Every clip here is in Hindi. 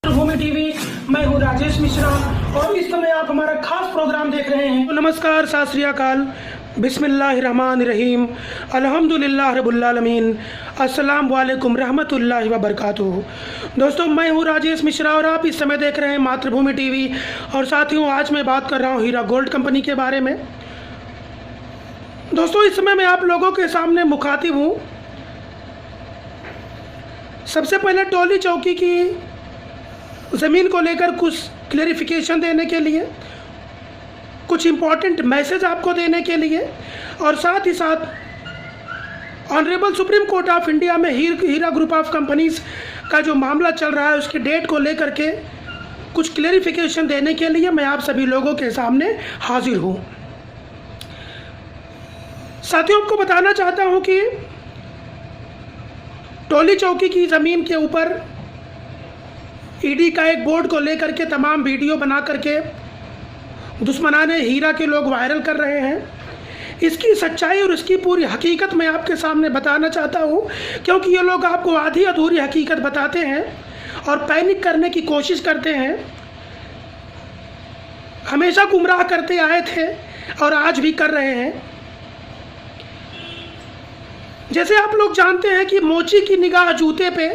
मातृभूमि टीवी, मैं हूँ राजेश मिश्रा और इस समय आप हमारा खास प्रोग्राम देख रहे हैं। तो नमस्कार, सत श्री अकाल, बिस्मिल्लाहिर्रहमानिर्रहीम, अल्हम्दुलिल्लाह रब्बिल आलमीन, अस्सलाम वालेकुम रहमतुल्लाहि व बरकातुहू। दोस्तों, मैं हूँ राजेश मिश्रा और आप इस समय देख रहे हैं मातृभूमि टीवी। और साथियों, आज मैं बात कर रहा हूँ हीरा गोल्ड कंपनी के बारे में। दोस्तों, इस समय मैं आप लोगों के सामने मुखातिब हूँ सबसे पहले टोली चौकी की ज़मीन को लेकर कुछ क्लेरिफिकेशन देने के लिए, कुछ इम्पॉर्टेंट मैसेज आपको देने के लिए, और साथ ही साथ honourable supreme court of India में हीरा ग्रुप ऑफ कंपनीज का जो मामला चल रहा है उसकी डेट को लेकर के कुछ क्लेरिफिकेशन देने के लिए मैं आप सभी लोगों के सामने हाजिर हूँ। साथियों, आपको बताना चाहता हूँ कि टोली चौकी की ज़मीन के ऊपर ईडी का एक बोर्ड को लेकर के तमाम वीडियो बना करके दुश्मनाने हीरा के लोग वायरल कर रहे हैं। इसकी सच्चाई और इसकी पूरी हकीकत मैं आपके सामने बताना चाहता हूं, क्योंकि ये लोग आपको आधी अधूरी हकीकत बताते हैं और पैनिक करने की कोशिश करते हैं। हमेशा गुमराह करते आए थे और आज भी कर रहे हैं। जैसे आप लोग जानते हैं कि मोची की निगाह जूते पे,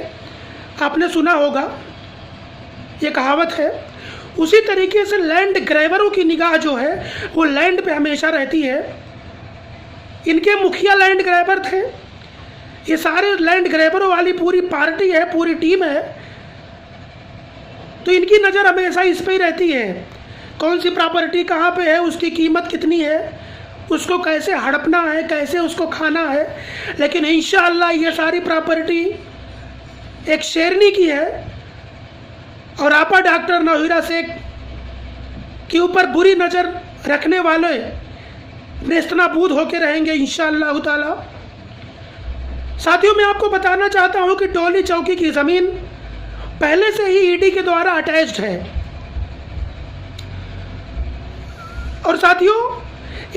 आपने सुना होगा, ये कहावत है। उसी तरीके से लैंड ग्रैबरों की निगाह जो है वो लैंड पे हमेशा रहती है। इनके मुखिया लैंड ग्रैबर थे। ये सारे लैंड ग्रैबरों वाली पूरी पार्टी है, पूरी टीम है, तो इनकी नज़र हमेशा इस पे ही रहती है। कौन सी प्रॉपर्टी कहाँ पे है, उसकी कीमत कितनी है, उसको कैसे हड़पना है, कैसे उसको खाना है। लेकिन इंशाअल्लाह ये सारी प्रॉपर्टी एक शेरनी की है और आपा डॉक्टर नौहीरा शेख के ऊपर बुरी नज़र रखने वाले नेस्तनाबूद होके रहेंगे इंशाअल्लाह ताला। साथियों, मैं आपको बताना चाहता हूं कि टोली चौकी की ज़मीन पहले से ही ईडी के द्वारा अटैच्ड है। और साथियों,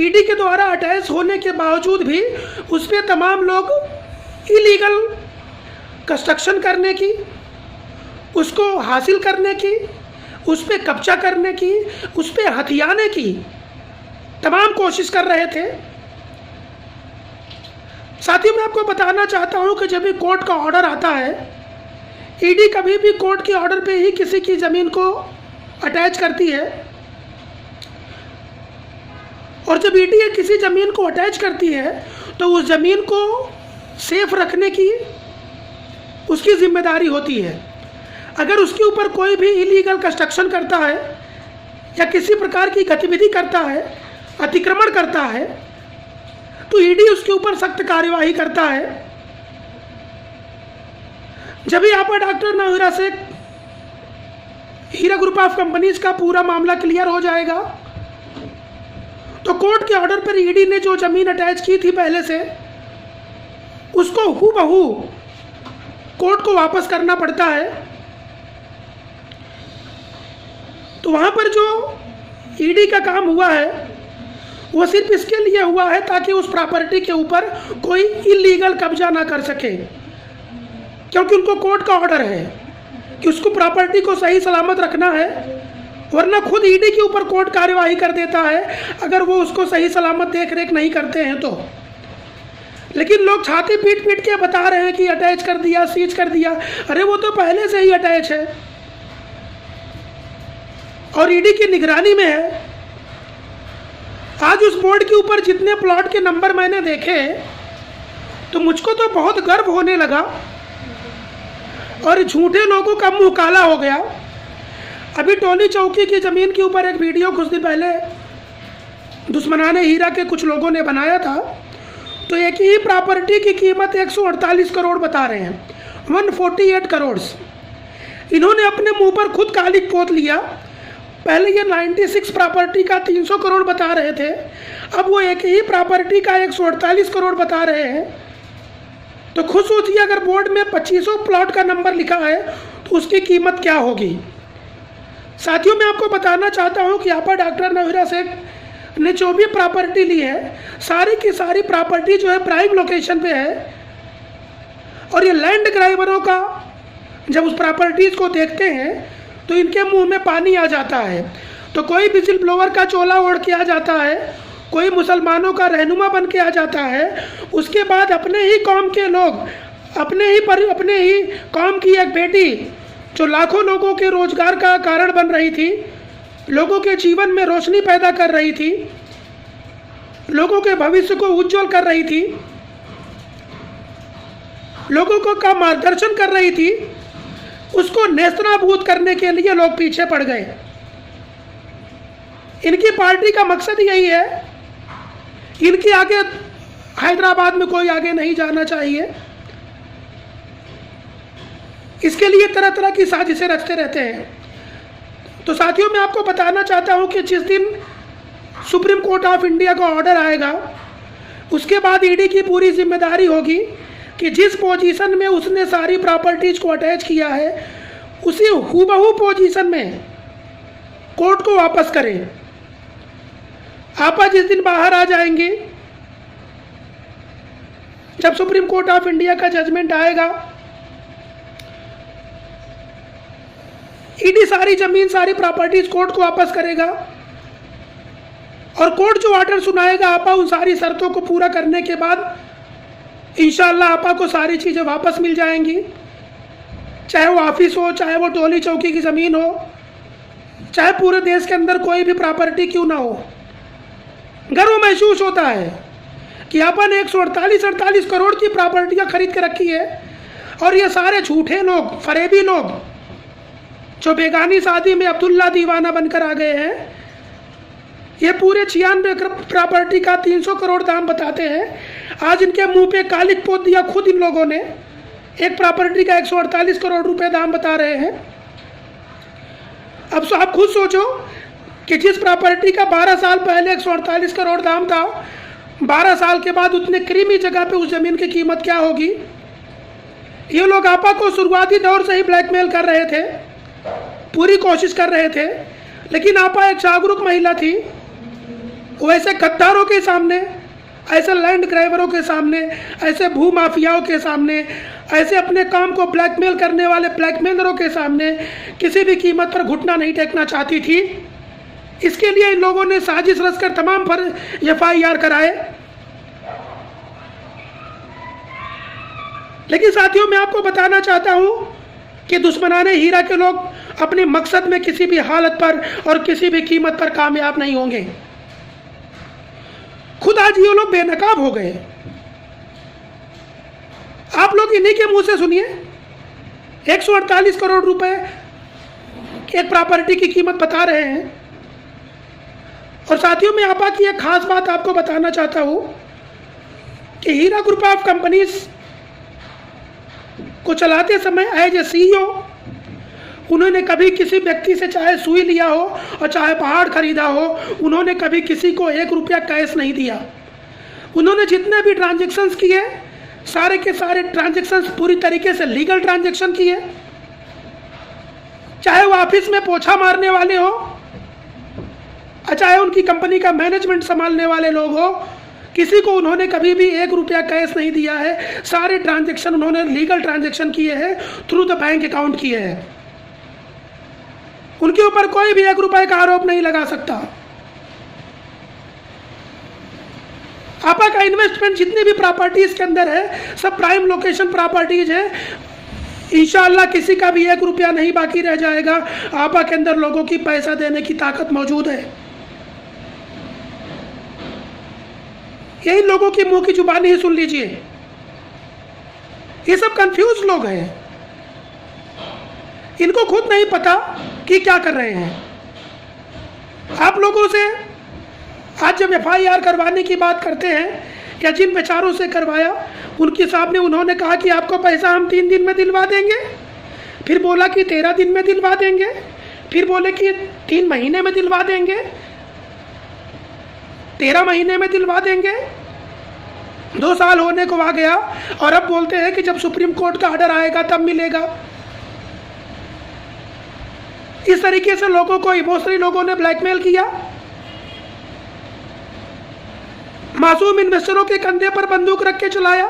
ईडी के द्वारा अटैच होने के बावजूद भी उस पर तमाम लोग इलीगल कंस्ट्रक्शन करने की, उसको हासिल करने की, उस पर कब्जा करने की, उस पर हथियाने की तमाम कोशिश कर रहे थे। साथियों, मैं आपको बताना चाहता हूं कि जब भी कोर्ट का ऑर्डर आता है, ईडी कभी भी कोर्ट के ऑर्डर पे ही किसी की ज़मीन को अटैच करती है। और जब ईडी किसी ज़मीन को अटैच करती है तो उस ज़मीन को सेफ रखने की उसकी जिम्मेदारी होती है। अगर उसके ऊपर कोई भी इलीगल कंस्ट्रक्शन करता है या किसी प्रकार की गतिविधि करता है, अतिक्रमण करता है, तो ईडी उसके ऊपर सख्त कार्यवाही करता है। जब भी Aapa doctor Nowhera Shaikh Heera group of companies का पूरा मामला क्लियर हो जाएगा तो कोर्ट के ऑर्डर पर ईडी ने जो ज़मीन अटैच की थी पहले से, उसको हूबहू कोर्ट को वापस करना पड़ता है। तो वहाँ पर जो ईडी का काम हुआ है वो सिर्फ इसके लिए हुआ है ताकि उस प्रॉपर्टी के ऊपर कोई इलीगल कब्जा ना कर सके, क्योंकि उनको कोर्ट का ऑर्डर है कि उसको प्रॉपर्टी को सही सलामत रखना है, वरना खुद ईडी के ऊपर कोर्ट कार्यवाही कर देता है अगर वो उसको सही सलामत देख रेख नहीं करते हैं तो। लेकिन लोग छाती पीट पीट के बता रहे हैं कि अटैच कर दिया, सीज कर दिया। अरे वो तो पहले से ही अटैच है और ईडी की निगरानी में है। आज उस बोर्ड के ऊपर जितने प्लॉट के नंबर मैंने देखे तो मुझको तो बहुत गर्व होने लगा और झूठे लोगों का मुंह काला हो गया। अभी टोली चौकी की ज़मीन के ऊपर एक वीडियो कुछ दिन पहले दुश्मनाने हीरा के कुछ लोगों ने बनाया था, तो एक ही प्रॉपर्टी की कीमत 148 करोड़ बता रहे हैं, 148 करोड़। इन्होंने अपने मुंह पर खुद कालिक पोत लिया। पहले ये 96 प्रॉपर्टी का 300 करोड़ बता रहे थे, अब वो एक ही प्रॉपर्टी का 148 करोड़ बता रहे हैं। तो खुद सोचिए, अगर बोर्ड में 2500 प्लॉट का नंबर लिखा है तो उसकी कीमत क्या होगी। साथियों, मैं आपको बताना चाहता हूं कि आपा डॉक्टर नवीरा शेख ने जो भी प्रॉपर्टी ली है, सारी की सारी प्रॉपर्टी जो है प्राइम लोकेशन पे है। और ये लैंड ग्राइबरों का जब उस प्रॉपर्टीज को देखते हैं तो इनके मुंह में पानी आ जाता है। तो कोई विजिल ब्लोअर का चोला ओढ़ के आ जाता है, कोई मुसलमानों का रहनुमा बन के आ जाता है। उसके बाद अपने ही कौम के लोग, अपने ही कौम की एक बेटी जो लाखों लोगों के रोजगार का कारण बन रही थी, लोगों के जीवन में रोशनी पैदा कर रही थी, लोगों के भविष्य को उज्जवल कर रही थी, लोगों को का मार्गदर्शन कर रही थी, उसको नेस्तनाबूद करने के लिए लोग पीछे पड़ गए। इनकी पार्टी का मकसद यही है, इनकी आगे हैदराबाद में कोई आगे नहीं जाना चाहिए। इसके लिए तरह तरह की साजिशें रचते रहते हैं। तो साथियों, मैं आपको बताना चाहता हूं कि जिस दिन सुप्रीम कोर्ट ऑफ इंडिया का ऑर्डर आएगा, उसके बाद ईडी की पूरी जिम्मेदारी होगी कि जिस पोजीशन में उसने सारी प्रॉपर्टीज को अटैच किया है, उसी हूबहू पोजीशन में कोर्ट को वापस करें। आपा जिस दिन बाहर आ जाएंगे, जब सुप्रीम कोर्ट ऑफ इंडिया का जजमेंट आएगा, ईडी सारी जमीन, सारी प्रॉपर्टीज कोर्ट को वापस करेगा और कोर्ट जो ऑर्डर सुनाएगा, आपा उन सारी शर्तों को पूरा करने के बाद इंशाअल्लाह आपा को सारी चीज़ें वापस मिल जाएंगी। चाहे वो ऑफिस हो, चाहे वो टोली चौकी की ज़मीन हो, चाहे पूरे देश के अंदर कोई भी प्रॉपर्टी क्यों ना हो। गर्व महसूस होता है कि आपा ने 148 करोड़ की प्रॉपर्टियाँ खरीद के रखी है और ये सारे झूठे लोग, फरेबी लोग जो बेगानी शादी में अब्दुल्ला दीवाना बनकर आ गए हैं, ये पूरे 96 प्रॉपर्टी का 300 करोड़ दाम बताते हैं। आज इनके मुंह पे कालिक पोत दिया खुद इन लोगों ने। एक प्रॉपर्टी का 148 करोड़ रुपए दाम बता रहे हैं। अब आप खुद सोचो कि जिस प्रॉपर्टी का 12 साल पहले 148 करोड़ दाम था, 12 साल के बाद उतने क्रीमी जगह पे उस जमीन की कीमत क्या होगी। ये लोग आपा को शुरुआती दौर से ही ब्लैकमेल कर रहे थे, पूरी कोशिश कर रहे थे, लेकिन आपा एक जागरूक महिला थी। वो ऐसे गद्दारों के सामने, ऐसे लैंड ग्राइबरों के सामने, ऐसे भू माफियाओं के सामने, ऐसे अपने काम को ब्लैकमेल करने वाले ब्लैकमेलरों के सामने किसी भी कीमत पर घुटना नहीं टेकना चाहती थी। इसके लिए इन लोगों ने साजिश रचकर तमाम पर FIR कराए। लेकिन साथियों, मैं आपको बताना चाहता हूं कि दुश्मनाने हीरा के लोग अपने मकसद में किसी भी हालत पर और किसी भी कीमत पर कामयाब नहीं होंगे। खुद आज ये लोग बेनकाब हो गए। आप लोग इन्हीं के मुंह से सुनिए, 148 करोड़ रुपए एक प्रॉपर्टी की कीमत बता रहे हैं। और साथियों, मैं आपा की एक खास बात आपको बताना चाहता हूं कि हीरा ग्रुप ऑफ कंपनीज को चलाते समय एज ए CEO उन्होंने कभी किसी व्यक्ति से चाहे सुई लिया हो और चाहे पहाड़ खरीदा हो, उन्होंने कभी किसी को 1 रुपया कैश नहीं दिया। उन्होंने जितने भी ट्रांजैक्शंस किए, सारे के सारे ट्रांजैक्शंस पूरी तरीके से लीगल ट्रांजैक्शन किए। चाहे वो ऑफिस में पोछा मारने वाले हो, चाहे उनकी कंपनी का मैनेजमेंट संभालने वाले लोग हो, किसी को उन्होंने कभी भी 1 रुपया कैश नहीं दिया है। सारे ट्रांजैक्शन उन्होंने लीगल ट्रांजैक्शन किए हैं, थ्रू द बैंक अकाउंट किए हैं। उनके ऊपर कोई भी 1 रुपए का आरोप नहीं लगा सकता। आपा का इन्वेस्टमेंट जितनी भी प्रॉपर्टीज के अंदर है, सब प्राइम लोकेशन प्रॉपर्टीज है। इंशाअल्लाह किसी का भी 1 रुपया नहीं बाकी रह जाएगा। आपा के अंदर लोगों की पैसा देने की ताकत मौजूद है। यही लोगों की मुंह की जुबानी ही सुन लीजिए। ये सब कंफ्यूज लोग हैं, इनको खुद नहीं पता कि क्या कर रहे हैं। आप लोगों से आज जब FIR करवाने की बात करते हैं, या जिन बेचारों से करवाया उनके सामने उन्होंने कहा कि आपको पैसा हम 3 दिन में दिलवा देंगे, फिर बोला कि 13 दिन में दिलवा देंगे, फिर बोले कि 3 महीने में दिलवा देंगे, 13 महीने में दिलवा देंगे। 2 साल होने को आ गया और अब बोलते हैं कि जब सुप्रीम कोर्ट का ऑर्डर आएगा तब मिलेगा। इस तरीके से लोगों को इमोशनली लोगों ने ब्लैकमेल किया, मासूम इन्वेस्टरों के कंधे पर बंदूक रख के चलाया।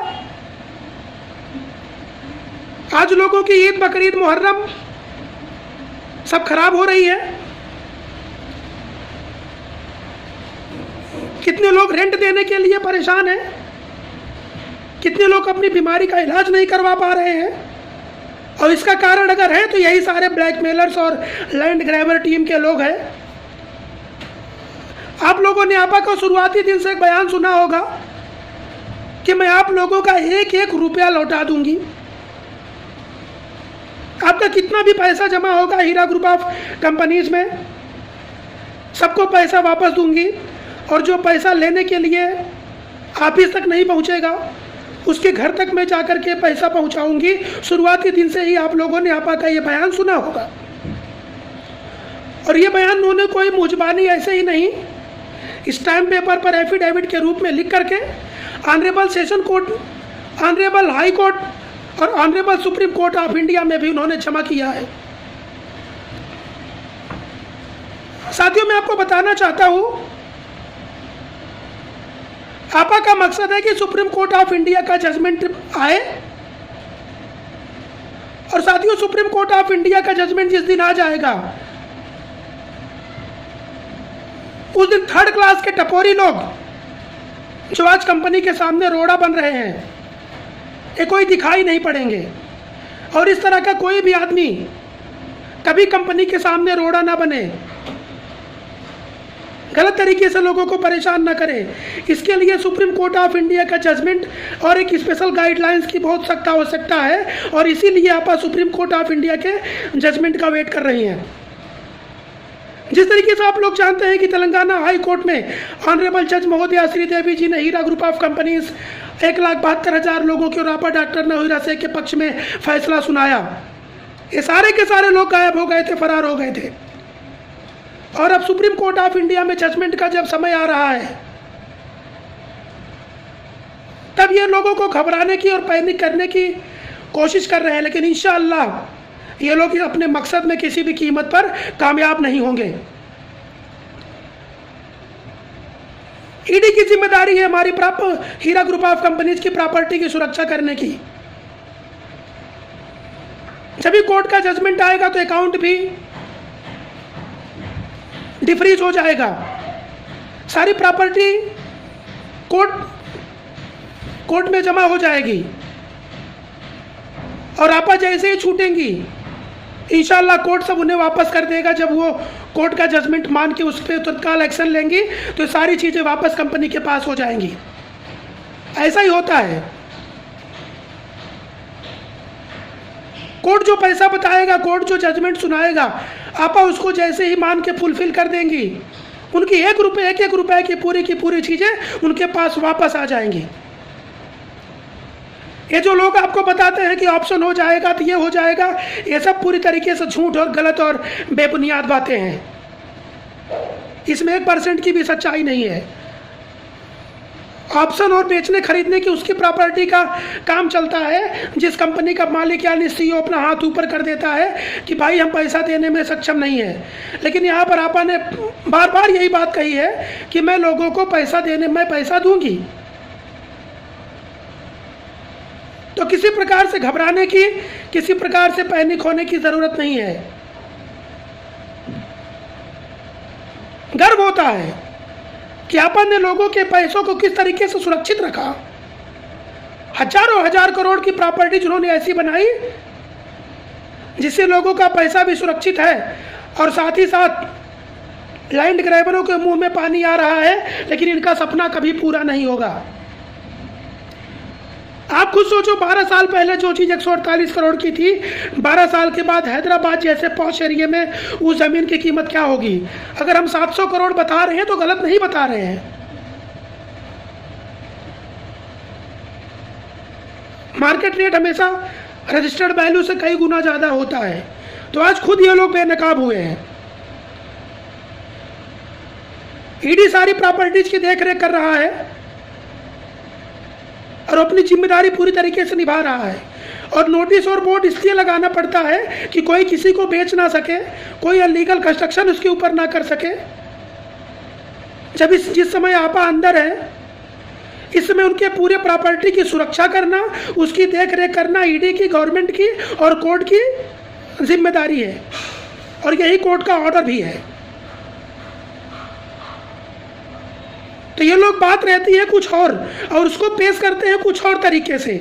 आज लोगों की ईद, बकरीद, मुहर्रम सब खराब हो रही है। कितने लोग रेंट देने के लिए परेशान हैं, कितने लोग अपनी बीमारी का इलाज नहीं करवा पा रहे हैं। और इसका कारण अगर है तो यही सारे ब्लैकमेलर्स और लैंड ग्रैबर टीम के लोग हैं। आप लोगों ने आपा का शुरुआती दिन से एक बयान सुना होगा कि मैं आप लोगों का एक एक रुपया लौटा दूंगी। आपका कितना भी पैसा जमा होगा हीरा ग्रुप ऑफ कंपनीज में, सबको पैसा वापस दूंगी। और जो पैसा लेने के लिए ऑफिस तक नहीं पहुंचेगा, उसके घर तक मैं जाकर के पैसा पहुंचाऊंगी। शुरुआती दिन से ही आप लोगों ने आपा का ये बयान सुना होगा। और ये बयान उन्होंने कोई मुजबानी ऐसे ही नहीं, स्टैम्प पेपर पर एफिडेविट के रूप में लिख करके honourable session court, honourable high court और honourable supreme court of India में भी उन्होंने जमा किया है। साथियों, मैं आपको बताना चाहता हूं, आपा का मकसद है कि सुप्रीम कोर्ट ऑफ इंडिया का जजमेंट आए। और साथियों, सुप्रीम कोर्ट ऑफ इंडिया का जजमेंट जिस दिन आ जाएगा, उस दिन थर्ड क्लास के टपोरी लोग जो आज कंपनी के सामने रोड़ा बन रहे हैं, ये कोई दिखाई नहीं पड़ेंगे। और इस तरह का कोई भी आदमी कभी कंपनी के सामने रोड़ा ना बने, गलत तरीके से लोगों को परेशान ना करे। इसके लिए सुप्रीम कोर्ट ऑफ इंडिया का जजमेंट और एक स्पेशल गाइडलाइंस की बहुत सख्त आवश्यकता है। और इसीलिए आप सुप्रीम कोर्ट ऑफ इंडिया के जजमेंट का वेट कर रही हैं। जिस तरीके से आप लोग जानते हैं कि तेलंगाना हाई कोर्ट में ऑनरेबल जज महोदया श्रीदेवी जी ने हीरा ग्रुप ऑफ कंपनीज 1,72,000 लोगों के और आपा डॉक्टर नवीरा शेख के पक्ष में फैसला सुनाया। ये सारे के सारे लोग गायब हो गए थे, फरार हो गए थे। और अब सुप्रीम कोर्ट ऑफ इंडिया में जजमेंट का जब समय आ रहा है, तब ये लोगों को घबराने की और पैनिक करने की कोशिश कर रहे हैं। लेकिन इंशाअल्लाह ये लोग अपने मकसद में किसी भी कीमत पर कामयाब नहीं होंगे। ईडी की जिम्मेदारी है हमारी हीरा ग्रुप ऑफ कंपनीज की प्रॉपर्टी की सुरक्षा करने की। जब भी कोर्ट का जजमेंट आएगा तो अकाउंट भी डिफ्रीज हो जाएगा, सारी प्रॉपर्टी कोर्ट में जमा हो जाएगी। और आपा जैसे ही छूटेंगी, इंशाअल्लाह कोर्ट सब उन्हें वापस कर देगा। जब वो कोर्ट का जजमेंट मान के उस पर तत्काल एक्शन लेंगी तो सारी चीज़ें वापस कंपनी के पास हो जाएंगी। ऐसा ही होता है। कोर्ट जो पैसा बताएगा, कोर्ट जो जजमेंट सुनाएगा, आपा उसको जैसे ही मान के फुलफिल कर देंगी, उनकी एक एक रुपए की पूरी चीज़ें उनके पास वापस आ जाएंगी। ये जो लोग आपको बताते हैं कि ऑप्शन हो जाएगा तो ये हो जाएगा, ये सब पूरी तरीके से झूठ और गलत और बेबुनियाद बातें हैं। इसमें 1% की भी सच्चाई नहीं है। ऑप्शन और बेचने खरीदने की उसकी प्रॉपर्टी का काम चलता है। जिस कंपनी का मालिक यानी सीईओ अपना हाथ ऊपर कर देता है कि भाई हम पैसा देने में सक्षम नहीं है। लेकिन यहाँ पर आपा ने बार बार यही बात कही है कि मैं लोगों को मैं पैसा दूंगी। तो किसी प्रकार से घबराने की, किसी प्रकार से पैनिक होने की जरूरत नहीं है। गर्व होता है कि आपा ने लोगों के पैसों को किस तरीके से सुरक्षित रखा। हजारों हजार करोड़ की प्रॉपर्टी जिन्होंने ऐसी बनाई जिससे लोगों का पैसा भी सुरक्षित है और साथ ही साथ लैंड ग्रैबरों के मुंह में पानी आ रहा है, लेकिन इनका सपना कभी पूरा नहीं होगा। आप खुद सोचो, 12 साल पहले जो चीज़ 148 करोड़ की थी, 12 साल के बाद हैदराबाद जैसे पॉश एरिया में उस ज़मीन की कीमत क्या होगी। अगर हम 700 करोड़ बता रहे हैं तो गलत नहीं बता रहे हैं। मार्केट रेट हमेशा रजिस्टर्ड वैल्यू से कई गुना ज़्यादा होता है। तो आज खुद ये लोग बेनकाब हुए हैं। ईडी सारी प्रॉपर्टीज की देखरेख कर रहा है और अपनी जिम्मेदारी पूरी तरीके से निभा रहा है। और नोटिस और बोर्ड इसलिए लगाना पड़ता है कि कोई किसी को बेच ना सके, कोई अनलीगल कंस्ट्रक्शन उसके ऊपर ना कर सके। जब जिस समय आपा अंदर है, इस समय उनके पूरे प्रॉपर्टी की सुरक्षा करना, उसकी देख रेख करना ईडी की, गवर्नमेंट की और कोर्ट की जिम्मेदारी है, और यही कोर्ट का ऑर्डर भी है। तो ये लोग बात रहती है कुछ और उसको पेश करते हैं कुछ और तरीके से।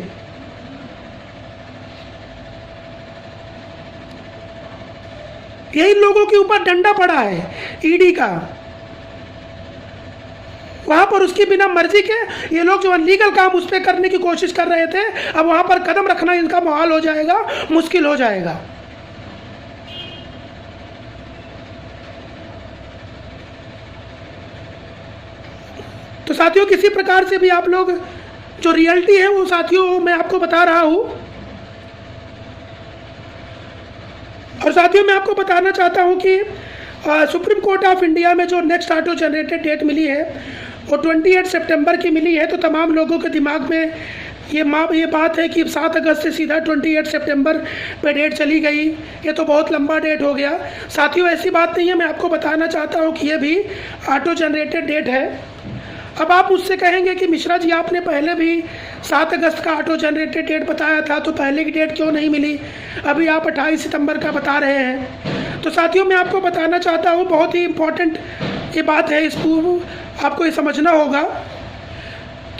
यही लोगों के ऊपर डंडा पड़ा है ईडी का। वहां पर उसकी बिना मर्जी के ये लोग जो अनलीगल काम उस पर करने की कोशिश कर रहे थे, अब वहां पर कदम रखना इनका मुहाल हो जाएगा, मुश्किल हो जाएगा। तो साथियों, किसी प्रकार से भी आप लोग जो रियलिटी है वो साथियों मैं आपको बता रहा हूं। और साथियों, मैं आपको बताना चाहता हूं कि सुप्रीम कोर्ट ऑफ इंडिया में जो नेक्स्ट ऑटो जनरेटेड डेट मिली है वो 28 सितंबर की मिली है। तो तमाम लोगों के दिमाग में ये बात है कि 7 अगस्त से सीधा 28 सितंबर पे डेट चली गई, ये तो बहुत लंबा डेट हो गया। साथियों, ऐसी बात नहीं है। मैं आपको बताना चाहता हूँ कि ये भी ऑटो जनरेटेड डेट है। अब आप मुझसे कहेंगे कि मिश्रा जी, आपने पहले भी 7 अगस्त का ऑटो जनरेटेड डेट बताया था, तो पहले की डेट क्यों नहीं मिली? अभी आप 28 सितंबर का बता रहे हैं। तो साथियों, मैं आपको बताना चाहता हूँ, बहुत ही इम्पोर्टेंट ये बात है, इसको आपको ये समझना होगा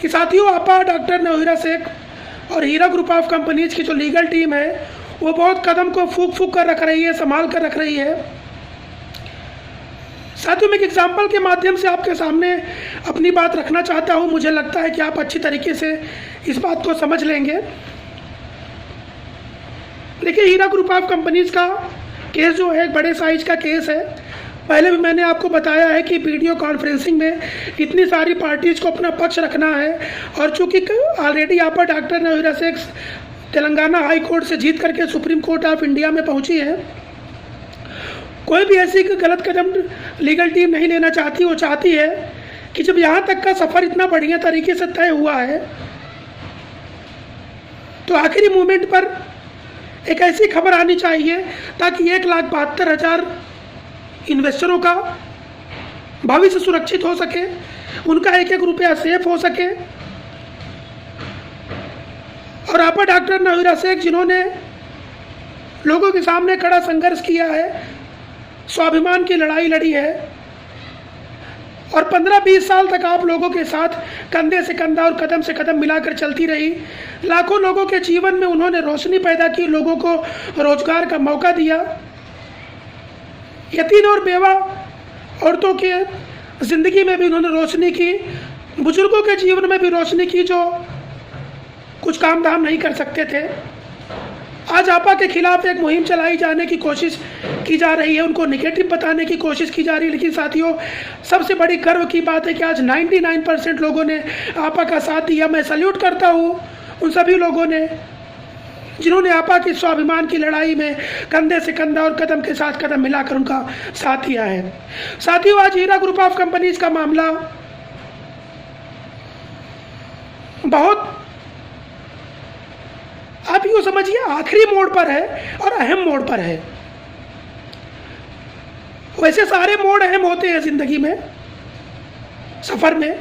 कि साथियों, आपा डॉक्टर नौहीरा शेख और हीरा ग्रुप ऑफ कंपनीज की जो लीगल टीम है वो बहुत कदम को फूक कर रख रही है, संभाल कर रख रही है। साथियों, मैं एक एग्जाम्पल के माध्यम से आपके सामने अपनी बात रखना चाहता हूं। मुझे लगता है कि आप अच्छी तरीके से इस बात को समझ लेंगे। देखिए, हीरा ग्रुप ऑफ कंपनीज का केस जो है एक बड़े साइज का केस है। पहले भी मैंने आपको बताया है कि वीडियो कॉन्फ्रेंसिंग में इतनी सारी पार्टीज को अपना पक्ष रखना है, और चूंकि already Aapa doctor Nowhera Shaikh Telangana high court से जीत करके सुप्रीम कोर्ट ऑफ इंडिया में पहुंची है, कोई भी ऐसी गलत कदम लीगल टीम नहीं लेना चाहती। वो चाहती है कि जब यहाँ तक का सफ़र इतना बढ़िया तरीके से तय हुआ है, तो आखिरी मोमेंट पर एक ऐसी खबर आनी चाहिए ताकि 1,72,000 इन्वेस्टरों का भविष्य सुरक्षित हो सके, उनका एक एक रुपया सेफ हो सके। और आपा डॉक्टर नौहीरा शेख, जिन्होंने लोगों के सामने कड़ा संघर्ष किया है, स्वाभिमान की लड़ाई लड़ी है, और 15-20 साल तक आप लोगों के साथ कंधे से कंधा और कदम से कदम मिलाकर चलती रही। लाखों लोगों के जीवन में उन्होंने रोशनी पैदा की, लोगों को रोजगार का मौका दिया। यतीम और बेवा औरतों के ज़िंदगी में भी उन्होंने रोशनी की, बुजुर्गों के जीवन में भी रोशनी की जो कुछ काम धाम नहीं कर सकते थे। आज आपा के खिलाफ एक मुहिम चलाई जाने की कोशिश की जा रही है, उनको निगेटिव बताने की कोशिश की जा रही है। लेकिन साथियों, सबसे बड़ी गर्व की बात है कि आज 99% लोगों ने आपा का साथ दिया। मैं सल्यूट करता हूँ उन सभी लोगों ने जिन्होंने आपा की स्वाभिमान की लड़ाई में कंधे से कंधा और कदम के साथ कदम मिलाकर उनका साथ दिया है। साथियों, आज हीरा ग्रुप ऑफ कंपनीज का मामला बहुत, आप यूँ समझिए, आखिरी मोड़ पर है और अहम मोड़ पर है। वैसे सारे मोड़ अहम होते हैं ज़िंदगी में, सफ़र में,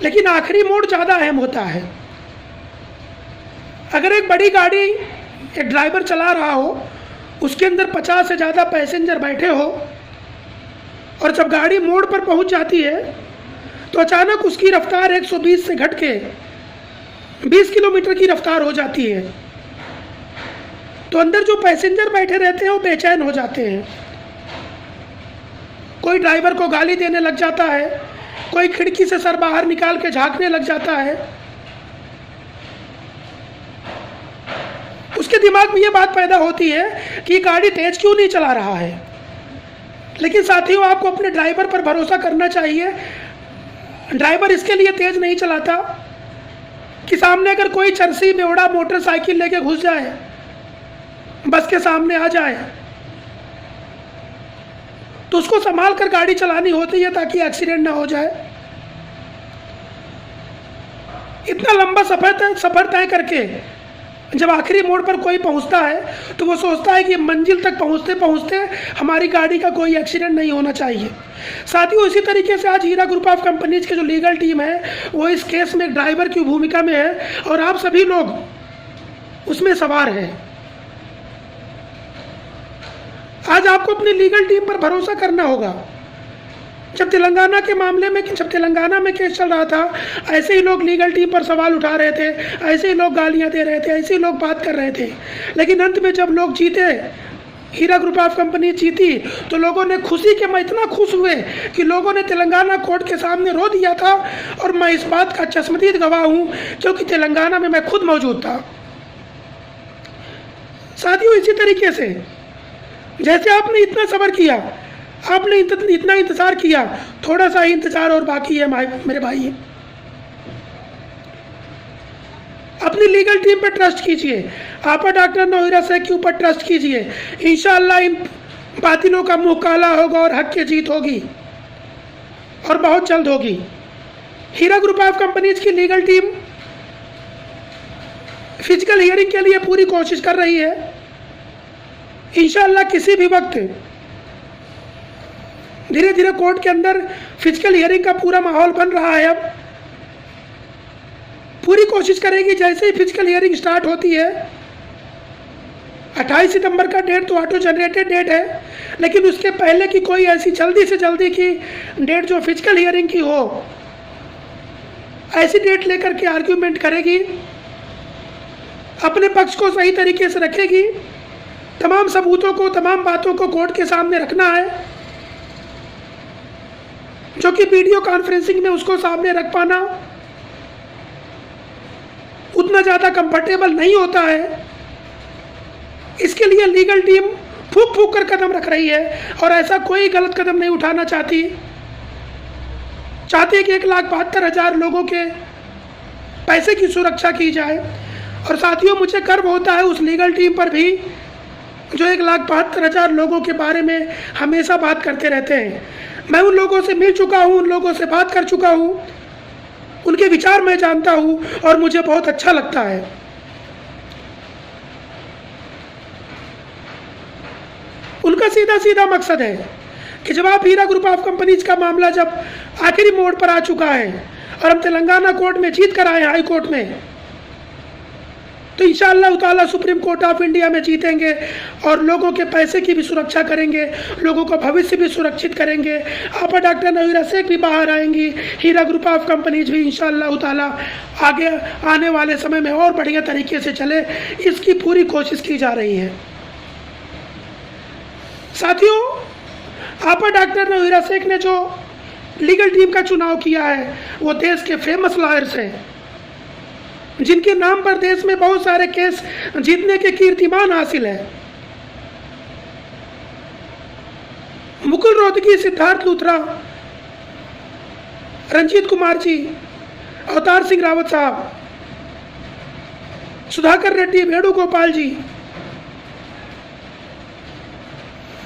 लेकिन आखिरी मोड़ ज़्यादा अहम होता है। अगर एक बड़ी गाड़ी एक ड्राइवर चला रहा हो, उसके अंदर 50 से ज़्यादा पैसेंजर बैठे हो, और जब गाड़ी मोड़ पर पहुंच जाती है तो अचानक उसकी रफ्तार 120 से घट के 20 किलोमीटर की रफ्तार हो जाती है, तो अंदर जो पैसेंजर बैठे रहते हैं वो बेचैन हो जाते हैं। कोई ड्राइवर को गाली देने लग जाता है, कोई खिड़की से सर बाहर निकाल के झांकने लग जाता है। उसके दिमाग में ये बात पैदा होती है कि गाड़ी तेज क्यों नहीं चला रहा है। लेकिन साथियों, आपको अपने ड्राइवर पर भरोसा करना चाहिए। ड्राइवर इसके लिए तेज नहीं चलाता कि सामने अगर कोई चरसी बेवड़ा मोटरसाइकिल लेके घुस जाए, बस के सामने आ जाए, तो उसको संभाल कर गाड़ी चलानी होती है ताकि एक्सीडेंट ना हो जाए। इतना लंबा सफर तय करके जब आखिरी मोड़ पर कोई पहुंचता है तो वो सोचता है कि मंजिल तक पहुंचते पहुंचते हमारी गाड़ी का कोई एक्सीडेंट नहीं होना चाहिए। साथियों, इसी तरीके से आज हीरा ग्रुप ऑफ कंपनीज की जो लीगल टीम है वो इस केस में एक ड्राइवर की भूमिका में है और आप सभी लोग उसमें सवार हैं। आज आपको अपनी लीगल टीम पर भरोसा करना होगा। जब तेलंगाना के मामले में, जब तेलंगाना में केस चल रहा था, ऐसे ही लोग लीगल टीम पर सवाल उठा रहे थे, ऐसे ही लोग गालियां दे रहे थे, ऐसे ही लोग बात कर रहे थे। लेकिन अंत में जब लोग जीते, हीरा ग्रुप ऑफ कंपनी जीती, तो लोगों ने खुशी के, मैं इतना खुश हुए कि लोगों ने तेलंगाना कोर्ट के सामने रो दिया था। और मैं इस बात का चश्मदीद गवाह हूँ क्योंकि तेलंगाना में मैं खुद मौजूद था। साथियों, इसी तरीके से जैसे आपने इतना सब्र किया, आपने इतना इंतजार किया, थोड़ा सा ही इंतजार और बाकी है मेरे भाई। अपनी लीगल टीम पर ट्रस्ट कीजिए, आपा डॉक्टर नौहिरा शेख के ऊपर ट्रस्ट कीजिए। इंशाअल्लाह इन बातिलों का मुंह काला होगा और हक की जीत होगी और बहुत जल्द होगी। हीरा ग्रुप ऑफ कंपनीज की लीगल टीम फिजिकल हियरिंग के लिए पूरी कोशिश कर रही है। इंशाअल्लाह किसी भी वक्त धीरे धीरे कोर्ट के अंदर फिजिकल हियरिंग का पूरा माहौल बन रहा है। अब पूरी कोशिश करेगी, जैसे ही फिजिकल हियरिंग स्टार्ट होती है, 28 सितंबर का डेट तो ऑटो जनरेटेड डेट है, लेकिन उसके पहले की कोई ऐसी जल्दी से जल्दी की डेट जो फिजिकल हियरिंग की हो, ऐसी डेट लेकर के आर्ग्यूमेंट करेगी, अपने पक्ष को सही तरीके से रखेगी, तमाम सबूतों को, तमाम बातों को कोर्ट के सामने रखना है, जो कि वीडियो कॉन्फ्रेंसिंग में उसको सामने रख पाना उतना ज़्यादा कंफर्टेबल नहीं होता है। इसके लिए लीगल टीम फूक फूक कर कदम रख रही है और ऐसा कोई गलत कदम नहीं उठाना चाहती है कि 1,72,000 लोगों के पैसे की सुरक्षा की जाए। और साथियों, मुझे गर्व होता है उस लीगल टीम पर भी जो 1,72,000 लोगों के बारे में हमेशा बात करते रहते हैं। मैं उन लोगों से मिल चुका हूँ, उन लोगों से बात कर चुका हूँ, उनके विचार मैं जानता हूँ और मुझे बहुत अच्छा लगता है। उनका सीधा सीधा मकसद है कि जब आप हीरा ग्रुप ऑफ कंपनीज का मामला जब आखिरी मोड़ पर आ चुका है और हम तेलंगाना कोर्ट में जीत कर आए, हाई कोर्ट में, तो इंशाअल्लाह ताला सुप्रीम कोर्ट ऑफ इंडिया में जीतेंगे और लोगों के पैसे की भी सुरक्षा करेंगे, लोगों का भविष्य भी सुरक्षित करेंगे। आपा डॉक्टर नौहिरा शेख भी बाहर आएंगी, हीरा ग्रुप ऑफ कंपनीज भी इंशाअल्लाह ताला आगे आने वाले समय में और बढ़िया तरीके से चले, इसकी पूरी कोशिश की जा रही है। साथियों, आपा डॉक्टर नौहिरा शेख ने जो लीगल टीम का चुनाव किया है वो देश के फेमस लॉयर्स हैं, जिनके नाम पर देश में बहुत सारे केस जीतने के कीर्तिमान हासिल है। मुकुल रोहतगी, सिद्धार्थ लूथरा, रंजीत कुमार जी, अवतार सिंह रावत साहब, सुधाकर रेड्डी, वेणुगोपाल जी,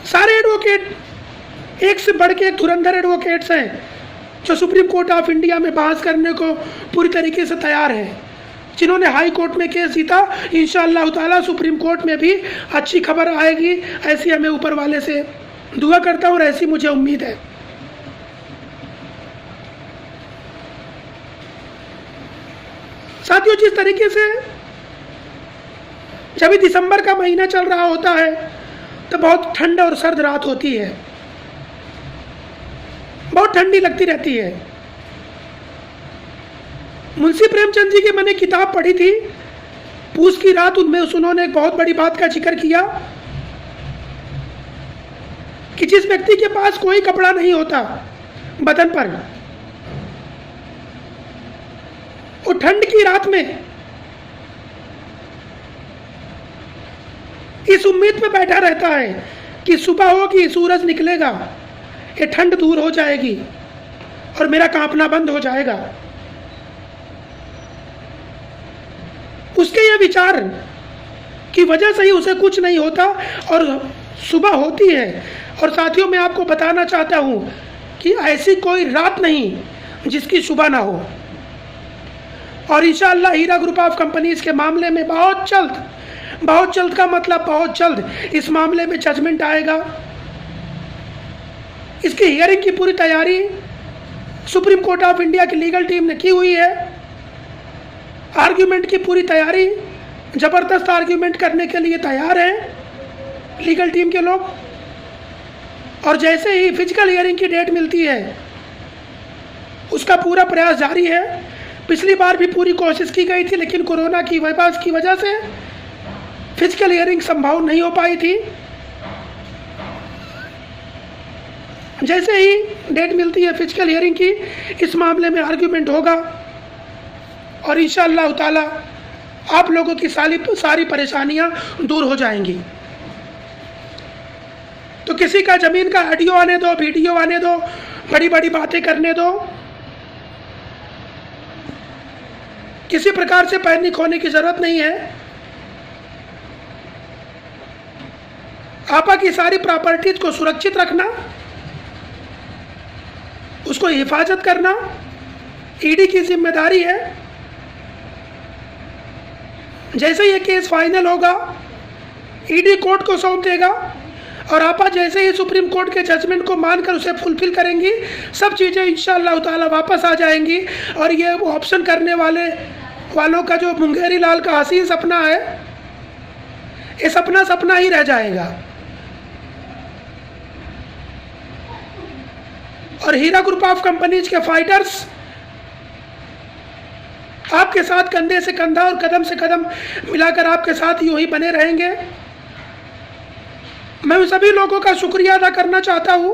सारे एडवोकेट एक से बढ़ के एक धुरंधर एडवोकेट्स हैं जो सुप्रीम कोर्ट ऑफ इंडिया में बहस करने को पूरी तरीके से तैयार हैं, जिन्होंने हाई कोर्ट में केस जीता। इंशाअल्लाह ताला सुप्रीम कोर्ट में भी अच्छी खबर आएगी, ऐसी हमें ऊपर वाले से दुआ करता हूँ और ऐसी मुझे उम्मीद है। साथियों, जिस तरीके से जब भी दिसंबर का महीना चल रहा होता है तो बहुत ठंड और सर्द रात होती है, बहुत ठंडी लगती रहती है। मुंशी प्रेमचंद जी की मैंने किताब पढ़ी थी, पूस की रात, उनमें उन्होंने एक बहुत बड़ी बात का जिक्र किया कि जिस व्यक्ति के पास कोई कपड़ा नहीं होता बदन पर, वो ठंड की रात में इस उम्मीद पे बैठा रहता है कि सुबह होगी, सूरज निकलेगा, ये ठंड दूर हो जाएगी और मेरा कांपना बंद हो जाएगा। उसके ये विचार की वजह से ही उसे कुछ नहीं होता और सुबह होती है। और साथियों, मैं आपको बताना चाहता हूँ कि ऐसी कोई रात नहीं जिसकी सुबह ना हो। और इंशाअल्लाह हीरा ग्रुप ऑफ कंपनीज के मामले में बहुत जल्द का मतलब बहुत जल्द इस मामले में जजमेंट आएगा। इसकी हियरिंग की पूरी तैयारी सुप्रीम कोर्ट ऑफ इंडिया की लीगल टीम ने की हुई है। आर्ग्यूमेंट की पूरी तैयारी, ज़बरदस्त आर्ग्यूमेंट करने के लिए तैयार हैं लीगल टीम के लोग। और जैसे ही फिजिकल हियरिंग की डेट मिलती है उसका पूरा प्रयास जारी है। पिछली बार भी पूरी कोशिश की गई थी, लेकिन कोरोना की वायरस की वजह से फिजिकल हियरिंग संभव नहीं हो पाई थी। जैसे ही डेट मिलती है फिजिकल हियरिंग की, इस मामले में आर्ग्यूमेंट होगा और इंशाअल्लाह ताला आप लोगों की सारी परेशानियां दूर हो जाएंगी। तो किसी का ज़मीन का ऑडियो आने दो, वीडियो आने दो, बड़ी बड़ी बातें करने दो, किसी प्रकार से पैनिक होने की ज़रूरत नहीं है। आपा की सारी प्रॉपर्टीज को सुरक्षित रखना, उसको हिफाजत करना ईडी की जिम्मेदारी है। जैसे ये केस फाइनल होगा ईडी कोर्ट को सौंप देगा और आपा जैसे ही सुप्रीम कोर्ट के जजमेंट को मानकर उसे फुलफिल करेंगी, सब चीज़ें इंशाअल्लाह ताला वापस आ जाएंगी। और ये ऑप्शन करने वालों का जो मुंगेरी लाल का हसीन सपना है, ये सपना ही रह जाएगा। और हीरा ग्रुप ऑफ कंपनीज के फाइटर्स आपके साथ कंधे से कंधा और कदम से कदम मिलाकर आपके साथ यूं ही बने रहेंगे। मैं उन सभी लोगों का शुक्रिया अदा करना चाहता हूं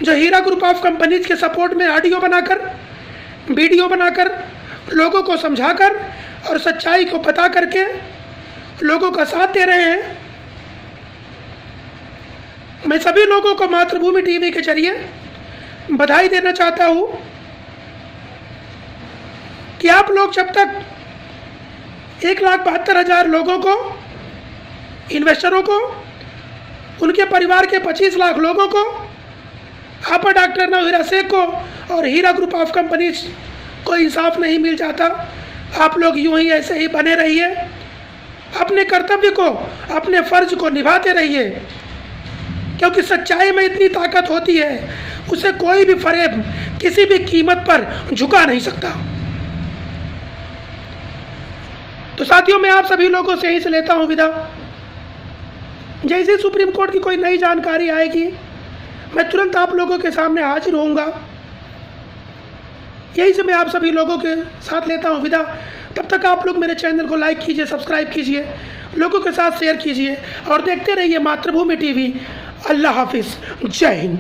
जो हीरा ग्रुप ऑफ कंपनीज के सपोर्ट में ऑडियो बनाकर, वीडियो बनाकर, लोगों को समझाकर और सच्चाई को पता करके लोगों का साथ दे रहे हैं। मैं सभी लोगों को मातृभूमि टीवी के जरिए बधाई देना चाहता हूं कि आप लोग जब तक 1,72,000 लोगों को, इन्वेस्टरों को, उनके परिवार के 25 लाख लोगों को, आपा डॉक्टर नौहीरा शेख को और हीरा ग्रुप ऑफ कंपनीज को इंसाफ नहीं मिल जाता, आप लोग यूं ही ऐसे ही बने रहिए, अपने कर्तव्य को, अपने फर्ज को निभाते रहिए। क्योंकि सच्चाई में इतनी ताकत होती है, उसे कोई भी फरेब किसी भी कीमत पर झुका नहीं सकता। तो साथियों, मैं आप सभी लोगों से यहीं से लेता हूं विदा। जैसे सुप्रीम कोर्ट की कोई नई जानकारी आएगी, मैं तुरंत आप लोगों के सामने हाजिर होऊंगा। यहीं से मैं आप सभी लोगों के साथ लेता हूं विदा। तब तक आप लोग मेरे चैनल को लाइक कीजिए, सब्सक्राइब कीजिए, लोगों के साथ शेयर कीजिए और देखते रहिए मातृभूमि टीवी। अल्लाह हाफिज़, जय हिंद।